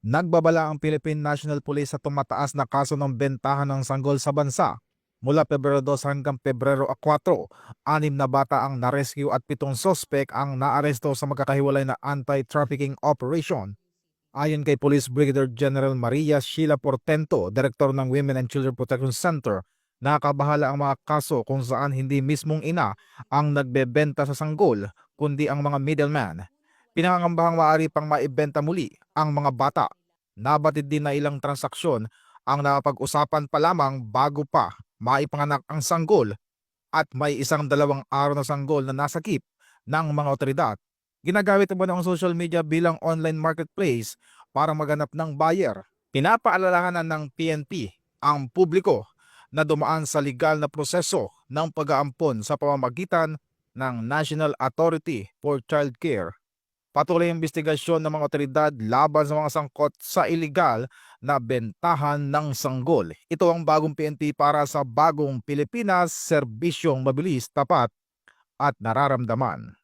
Nagbabala ang Philippine National Police sa tumataas na kaso ng bentahan ng sanggol sa bansa. Mula Pebrero 2 hanggang Pebrero 4, 6 na bata ang na-rescue at 7 sospek ang naaresto sa magkakahiwalay na anti-trafficking operation. Ayon kay Police Brigadier General Maria Sheila Portento, Direktor ng Women and Children Protection Center, nakakabahala ang mga kaso kung saan hindi mismong ina ang nagbebenta sa sanggol, kundi ang mga middleman. Pinangangambahang maaari pang maibenta muli ang mga bata. Nabatid din na ilang transaksyon ang napag-usapan pa lamang bago pa maipanganak ang sanggol at may isang 2 araw na sanggol na nasakip ng mga otoridad. Ginagamit naman ang social media bilang online marketplace para maghanap ng buyer. Pinapaalalahanan ng PNP ang publiko na dumaan sa legal na proseso ng pag-aampon sa pamamagitan ng National Authority for Child Care. Patuloy ang investigasyon ng mga otoridad laban sa mga sangkot sa iligal na bentahan ng sanggol. Ito ang bagong PNP para sa bagong Pilipinas, serbisyong mabilis, tapat at nararamdaman.